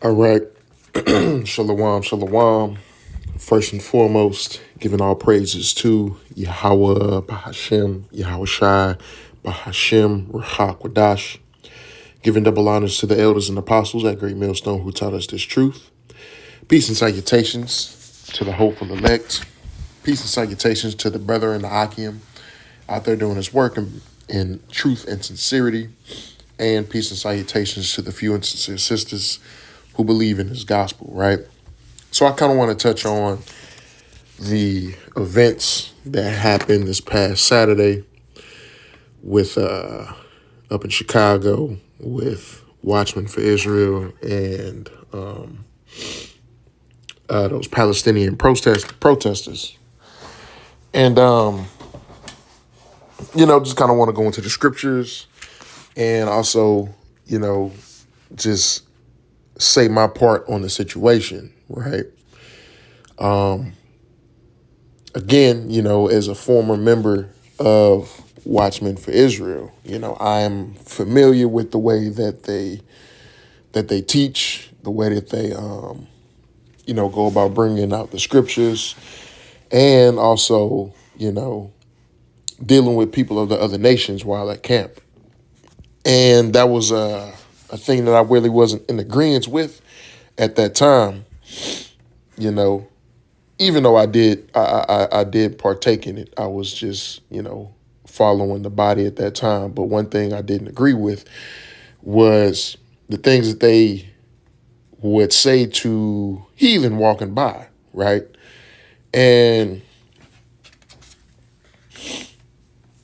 All right. Shalom, shalom. First and foremost, giving all praises to Yahweh, Bahashem, Yahweh Shai, Bahashem, Ruach Kwadash. Giving double honors to the elders and apostles at Great Millstone who taught us this truth. Peace and salutations to the hopeful elect. Peace and salutations to the brother in the Akim out there doing his work in truth and sincerity. And peace and salutations to the few and sincere sisters who believe in his gospel, right? So I kind of want to touch on the events that happened this past Saturday with up in Chicago with Watchmen for Israel and those Palestinian protesters. And, just kind of want to go into the scriptures and also, just say my part on the situation, right? Again, as a former member of Watchmen for Israel, I'm familiar with the way that they teach, the way that they, go about bringing out the scriptures, and also, dealing with people of the other nations while at camp. And that was a thing that I really wasn't in agreement with at that time, even though I did partake in it. I was just, following the body at that time. But one thing I didn't agree with was the things that they would say to heathen walking by, right? And,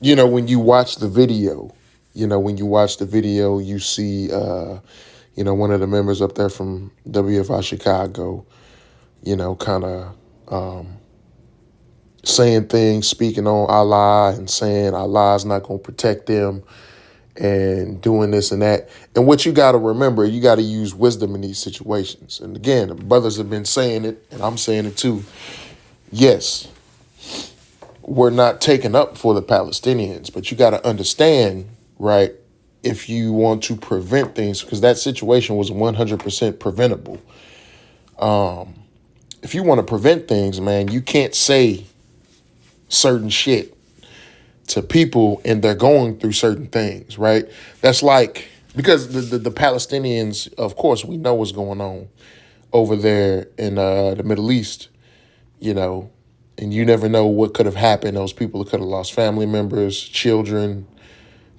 when you watch the video, you see, one of the members up there from WFI Chicago, kind of saying things, speaking on Allah and saying Allah's not going to protect them and doing this and that. And what you got to remember, you got to use wisdom in these situations. And again, the brothers have been saying it, and I'm saying it too. Yes, we're not taking up for the Palestinians, but you got to understand, right, if you want to prevent things, because that situation was 100% preventable. If you want to prevent things, man, you can't say certain shit to people and they're going through certain things, right? That's like, because the Palestinians, of course, we know what's going on over there in the Middle East, and you never know what could have happened. Those people could have lost family members, children,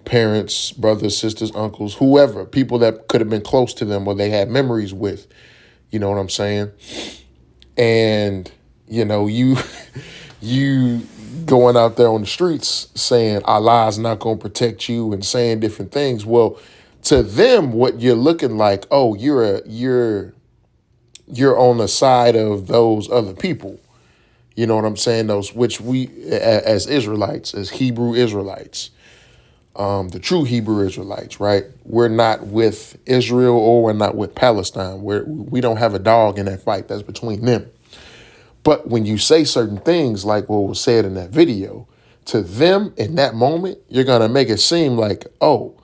parents, brothers, sisters, uncles, whoever, people that could have been close to them or they had memories with, you know what I'm saying? And, you going out there on the streets saying Allah's not going to protect you and saying different things. Well, to them, what you're looking like, oh, you're on the side of those other people. You know what I'm saying? Those which we, as Israelites, as Hebrew Israelites, the true Hebrew Israelites, right? We're not with Israel or we're not with Palestine. We don't have a dog in that fight. That's between them. But when you say certain things like what was said in that video, to them in that moment, you're going to make it seem like, oh,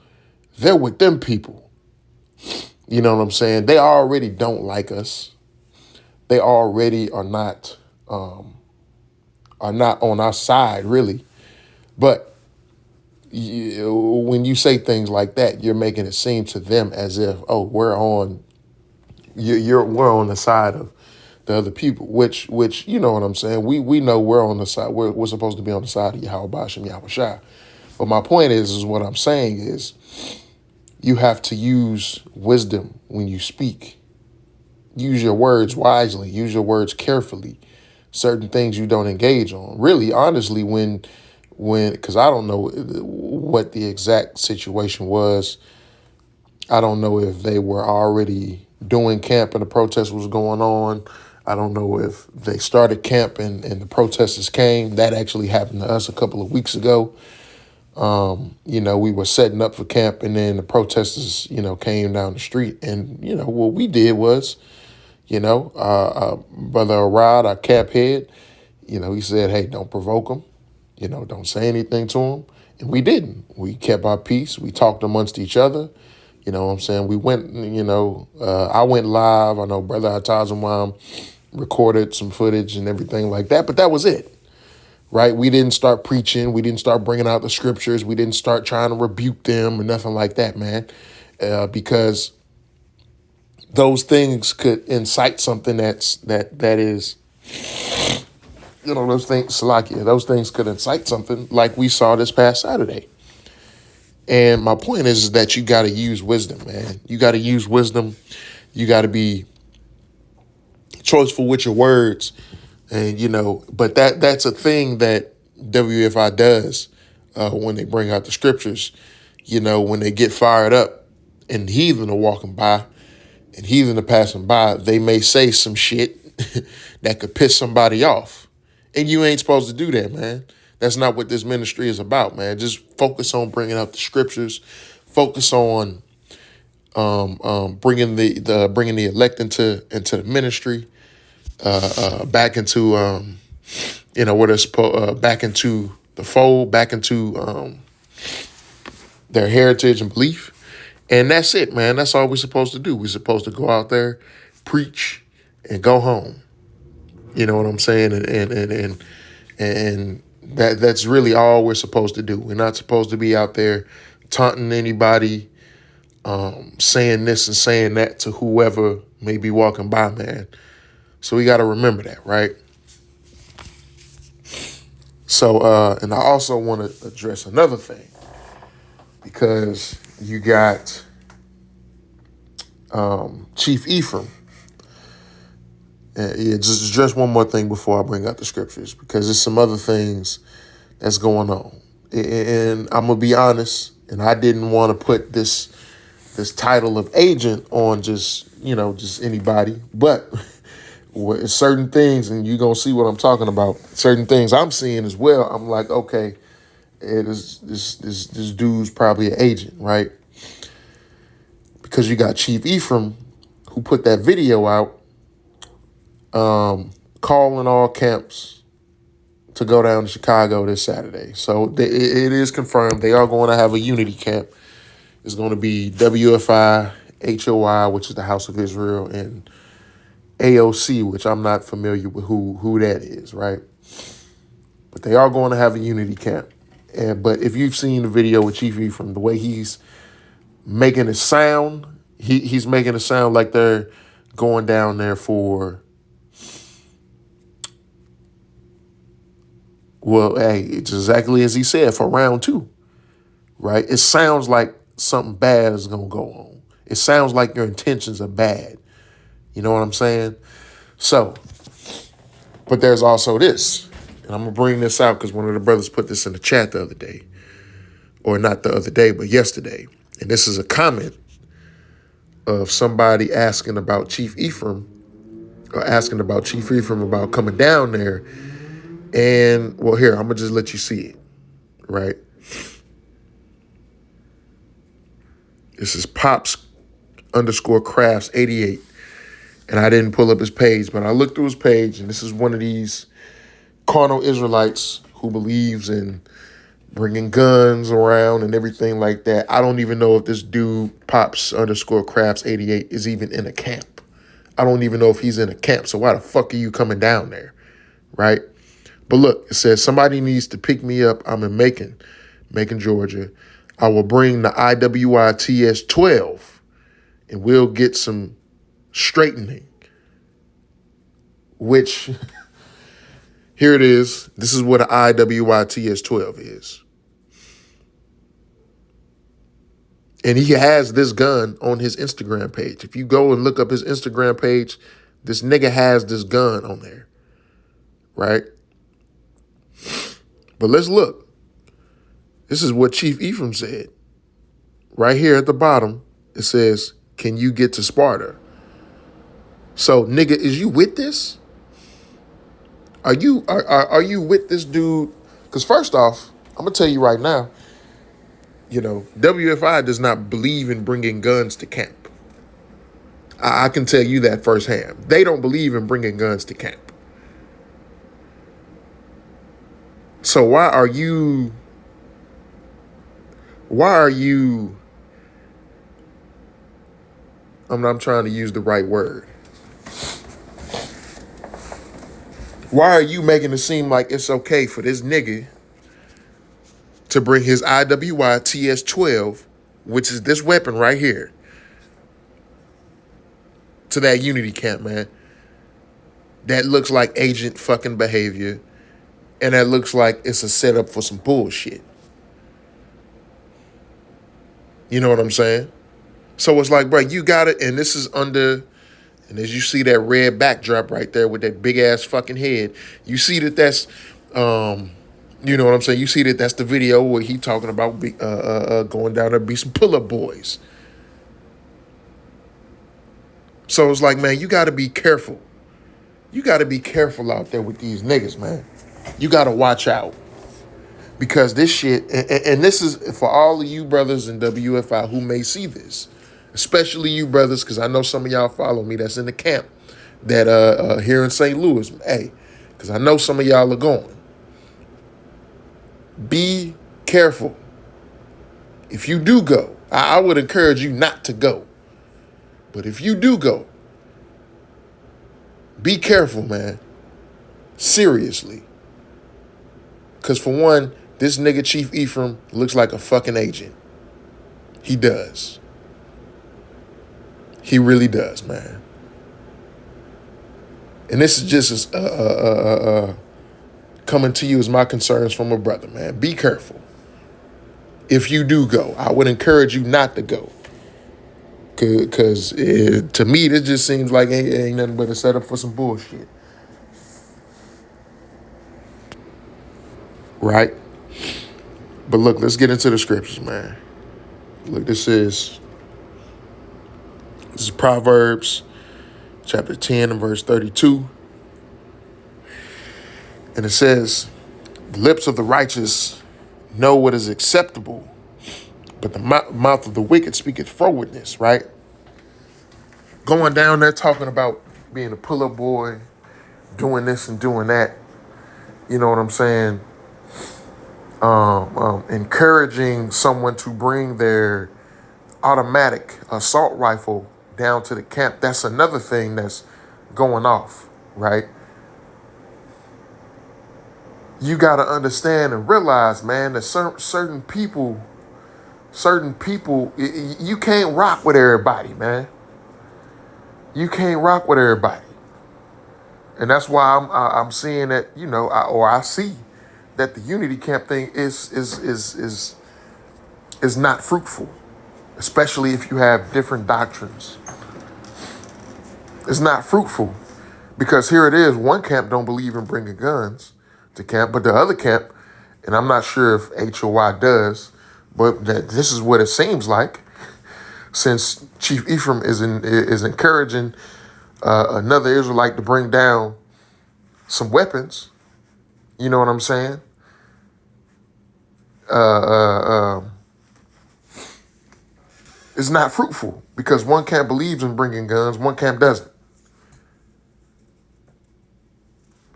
they're with them people. You know what I'm saying? They already don't like us. They already are not on our side, really. But when you say things like that, you're making it seem to them as if, oh, we're on the side of the other people, which you know what I'm saying. We know we're on the side. We're supposed to be on the side of Yahweh Bashem, Yahweh Shai. But my point is what I'm saying is you have to use wisdom when you speak. Use your words wisely. Use your words carefully. Certain things you don't engage on. Really, honestly, when because I don't know what the exact situation was. I don't know if they were already doing camp and the protest was going on. I don't know if they started camp and the protesters came. That actually happened to us a couple of weeks ago. We were setting up for camp and then the protesters, came down the street. And, what we did was, Brother Arad, our cap head, he said, hey, don't provoke them. Don't say anything to them. And we didn't. We kept our peace. We talked amongst each other. You know what I'm saying? We went, I went live. I know Brother Atazamam recorded some footage and everything like that, but that was it, right? We didn't start preaching. We didn't start bringing out the scriptures. We didn't start trying to rebuke them or nothing like that, man, because those things could incite something that is, those things, Salakia, those things could incite something like we saw this past Saturday. And my point is that you got to use wisdom, man. You got to use wisdom. You got to be choiceful with your words. And, but that's a thing that WFI does when they bring out the scriptures. When they get fired up and heathen are walking by and heathen are passing by, they may say some shit that could piss somebody off. And you ain't supposed to do that, man. That's not what this ministry is about, man. Just focus on bringing out the scriptures. Focus on bringing the elect into the ministry, back into back into the fold, back into their heritage and belief. And that's it, man. That's all we're supposed to do. We're supposed to go out there, preach, and go home. You know what I'm saying? And that's really all we're supposed to do. We're not supposed to be out there taunting anybody, saying this and saying that to whoever may be walking by, man. So we got to remember that, right? So, and I also want to address another thing, because you got Chief Ephraim. Just one more thing before I bring out the scriptures, because there's some other things that's going on. And I'm going to be honest, and I didn't want to put this title of agent on just anybody, but certain things, and you're going to see what I'm talking about, certain things I'm seeing as well, I'm like, okay, this dude's probably an agent, right? Because you got Chief Ephraim, who put that video out, calling all camps to go down to Chicago this Saturday. So it is confirmed they are going to have a unity camp. It's going to be WFI, HOI, which is the House of Israel, and AOC, which I'm not familiar with who that is, right? But they are going to have a unity camp. But if you've seen the video with Chief Ephraim, the way he's making it sound, he's making it sound like they're going down there for, well, hey, it's exactly as he said, for round 2, right? It sounds like something bad is going to go on. It sounds like your intentions are bad. You know what I'm saying? So, but there's also this, and I'm going to bring this out because one of the brothers put this in the chat the other day, or not the other day, but yesterday. And this is a comment of somebody asking about Chief Ephraim, or asking about Chief Ephraim about coming down there. And, well, here, I'm going to just let you see it, right? This is Pops_Crafts88. And I didn't pull up his page, but I looked through his page, and this is one of these carnal Israelites who believes in bringing guns around and everything like that. I don't even know if this dude, Pops_Crafts88, is even in a camp. I don't even know if he's in a camp. So why the fuck are you coming down there, right? But look, it says, somebody needs to pick me up. I'm in Macon, Georgia. I will bring the IWI TS12, and we'll get some straightening. Which, here it is. This is what an IWI TS12 is. And he has this gun on his Instagram page. If you go and look up his Instagram page, this nigga has this gun on there, right? But let's look. This is what Chief Ephraim said. Right here at the bottom, it says, can you get to Sparta? So, nigga, is you with this? Are you with this dude? Because first off, I'm going to tell you right now, WFI does not believe in bringing guns to camp. I can tell you that firsthand. They don't believe in bringing guns to camp. So why are you I'm trying to use the right word. Why are you making it seem like it's okay for this nigga to bring his IWI TS-12, which is this weapon right here, to that unity camp, man? That looks like agent fucking behavior, and that looks like it's a setup for some bullshit. You know what I'm saying? So it's like, bro, you got it, and this is under, and as you see that red backdrop right there with that big ass fucking head, you see that that's, you know what I'm saying? You see that that's the video where he talking about going down there to be some pull-up boys. So it's like, man, you got to be careful. You got to be careful out there with these niggas, man. You got to watch out. Because this shit, and this is for all of you brothers in WFI who may see this, especially you brothers, because I know some of y'all follow me that's in the camp that here in St. Louis. Hey, because I know some of y'all are going. Be careful. If you do go, I would encourage you not to go. But if you do go, be careful, man. Seriously. Because for one, this nigga Chief Ephraim looks like a fucking agent. He does. He really does, man. And this is just coming to you as my concerns from a brother, man. Be careful. If you do go, I would encourage you not to go. Because to me, this just seems like ain't nothing but a setup for some bullshit. Right? But look, let's get into the scriptures, man. Look, this is Proverbs chapter 10 and verse 32. And it says, the lips of the righteous know what is acceptable, but the mouth of the wicked speaketh frowardness, right? Going down there talking about being a pull-up boy, doing this and doing that. You know what I'm saying? Encouraging someone to bring their automatic assault rifle down to the camp. That's another thing that's going off, right? You got to understand and realize, man, that certain people, you can't rock with everybody, man. You can't rock with everybody. And that's why I'm seeing that, you know, I see that the unity camp thing is not fruitful, especially if you have different doctrines. It's not fruitful because here it is. One camp don't believe in bringing guns to camp, but the other camp, and I'm not sure if HOI does, but this is what it seems like, since Chief Ephraim is encouraging another Israelite to bring down some weapons. You know what I'm saying? It's not fruitful because one camp believes in bringing guns, one camp doesn't.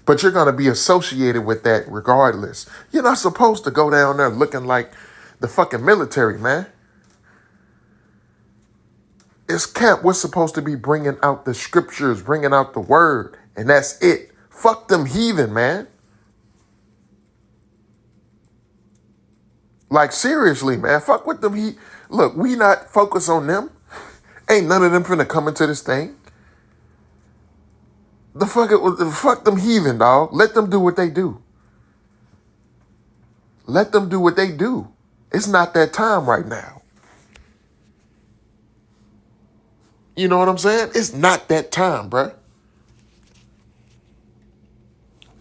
But you're going to be associated with that regardless. You're not supposed to go down there looking like the fucking military, man. It's camp. We're supposed to be bringing out the scriptures, bringing out the word, and that's it. Fuck them heathen, man. Like, seriously, man. Fuck with them. Look, we not focus on them. Ain't none of them finna come into this thing. Fuck them heathen, dog. Let them do what they do. Let them do what they do. It's not that time right now. You know what I'm saying? It's not that time, bruh.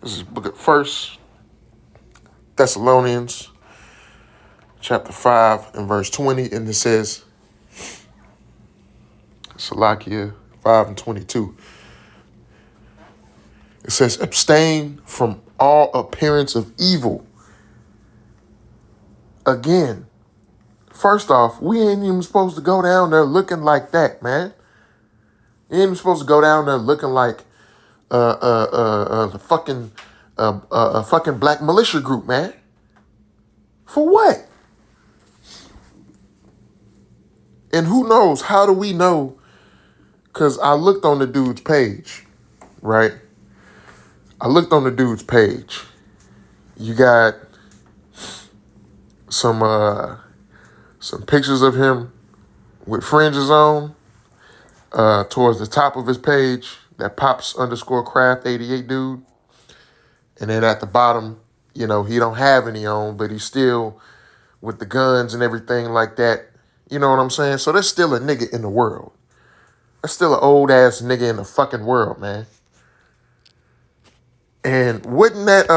This is book of 1 Thessalonians chapter 5 and verse 20. And it says, Salakia 5 and 22. It says, abstain from all appearance of evil. Again, first off, we ain't even supposed to go down there looking like that, man. You ain't even supposed to go down there looking like the fucking black militia group, man. For what? And who knows? How do we know Because I looked on the dude's page, right? I looked on the dude's page. You got some pictures of him with fringes on towards the top of his page. That Pops_Craft88 dude. And then at the bottom, he don't have any on, but he's still with the guns and everything like that. You know what I'm saying? So there's still a nigga in the world. There's still an old ass nigga in the fucking world, man. And wouldn't that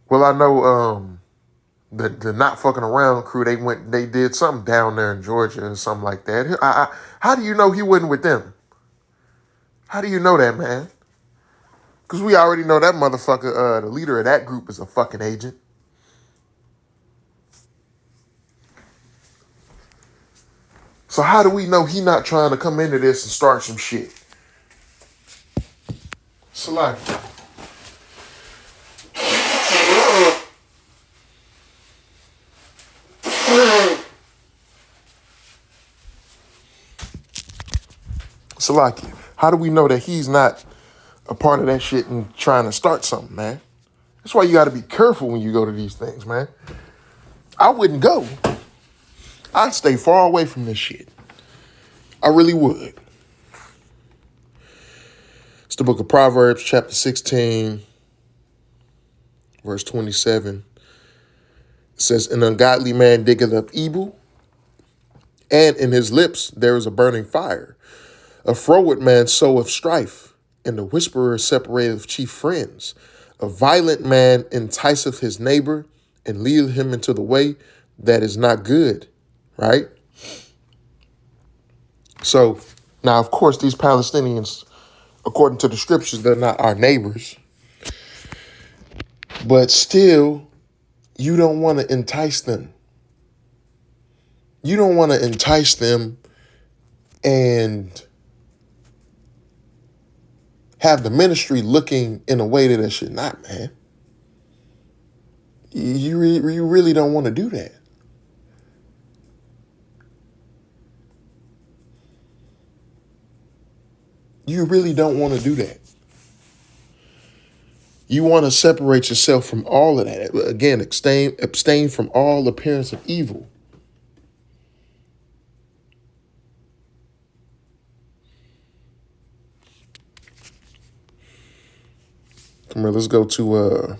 well, I know the not fucking around crew, they did something down there in Georgia and something like that. How do you know he wasn't with them? How do you know that, man? Because we already know that motherfucker, the leader of that group is a fucking agent. So how do we know he not trying to come into this and start some shit? Salaki. Salaki. How do we know that he's not a part of that shit and trying to start something, man? That's why you got to be careful when you go to these things, man. I wouldn't go. I'd stay far away from this shit. I really would. It's the book of Proverbs, chapter 16, verse 27. It says, an ungodly man diggeth up evil, and in his lips there is a burning fire. A froward man soweth strife, and the whisperer separateth chief friends. A violent man enticeth his neighbor, and leadeth him into the way that is not good, right? So, now, of course, these Palestinians, according to the scriptures, they're not our neighbors. But still, you don't want to entice them. You don't want to entice them and have the ministry looking in a way that it should not, man. You really don't want to do that. You really don't want to do that. You want to separate yourself from all of that. Again, abstain from all appearance of evil. Come here, let's go to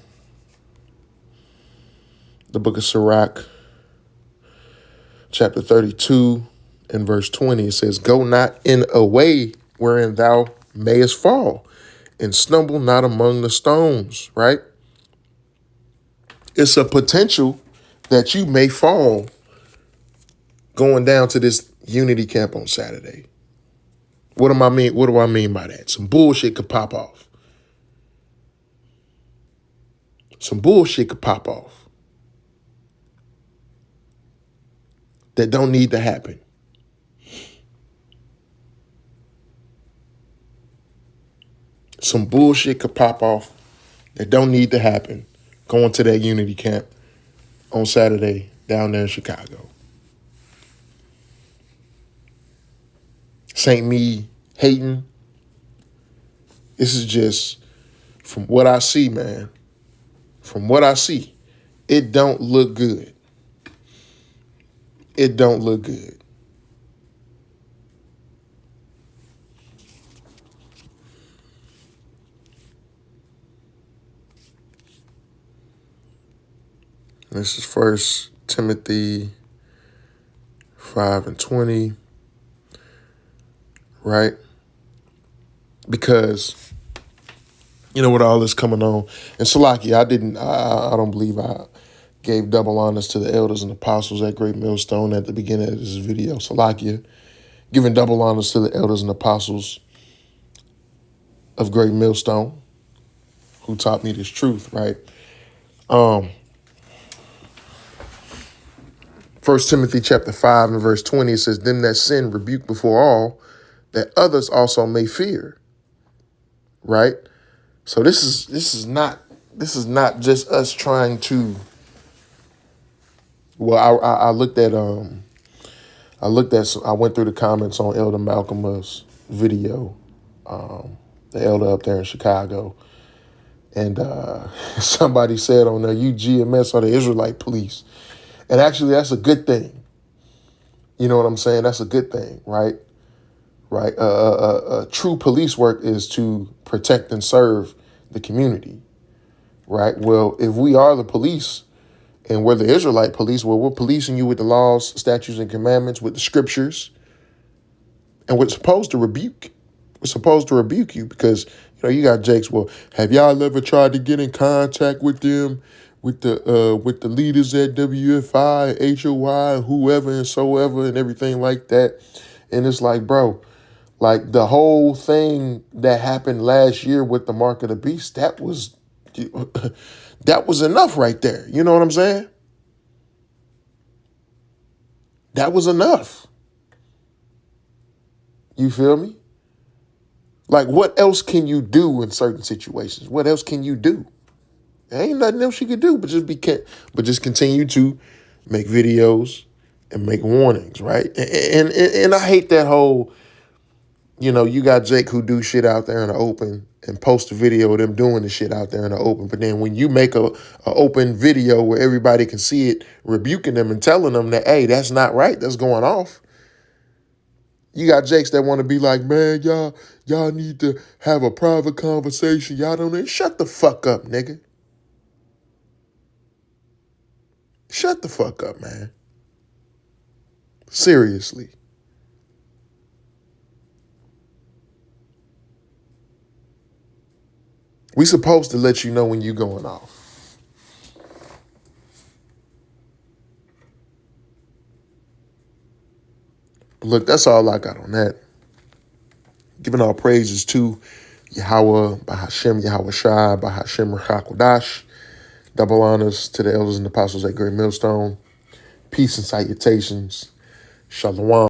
the book of Sirach, chapter 32 and verse 20. It says, go not in a way wherein thou mayest fall, and stumble not among the stones, right? It's a potential that you may fall going down to this unity camp on Saturday. What do I mean by that? Some bullshit could pop off. Some bullshit could pop off that don't need to happen. Some bullshit could pop off that don't need to happen going to that unity camp on Saturday down there in Chicago. This ain't me hating. This is just from what I see, man. From what I see, it don't look good. It don't look good. This is 1 Timothy 5 and 20, right? Because, with all this coming on, and Salaki, I don't believe I gave double honors to the elders and apostles at Great Millstone at the beginning of this video. Salakia, giving double honors to the elders and apostles of Great Millstone who taught me this truth, right? 1 Timothy chapter 5 and verse 20, it says, them that sin rebuke before all, that others also may fear, right? So this is not just us trying to. Well, I looked at I went through the comments on Elder Malcolm's video, the elder up there in Chicago. And somebody said on there, you GMS are the Israelite police. And actually, that's a good thing. You know what I'm saying? That's a good thing, right? Right. True police work is to protect and serve the community, right? Well, if we are the police and we're the Israelite police, well, we're policing you with the laws, statutes, and commandments, with the scriptures, and we're supposed to rebuke. We're supposed to rebuke you because, you got Jakes. Well, have y'all ever tried to get in contact with them, with the leaders at WFI, HOI, whoever and so ever and everything like that? And it's like, bro, like the whole thing that happened last year with the Mark of the Beast, that was enough right there. You know what I'm saying? That was enough. You feel me? Like, what else can you do in certain situations? What else can you do? There ain't nothing else you could do but just continue to make videos and make warnings, right? And I hate that whole, you got Jake who do shit out there in the open and post a video of them doing the shit out there in the open. But then when you make a open video where everybody can see it, rebuking them and telling them that, hey, that's not right, that's going off. You got Jakes that want to be like, man, y'all need to have a private conversation. Y'all don't shut the fuck up, nigga. Shut the fuck up, man. Seriously. We supposed to let you know when you going off. But look, that's all I got on that. Giving all praises to Yahweh, Bahashem, Yahweh Shai, Bahashem Rachakodash. Double honors to the elders and apostles at Great Millstone. Peace and salutations. Shalom.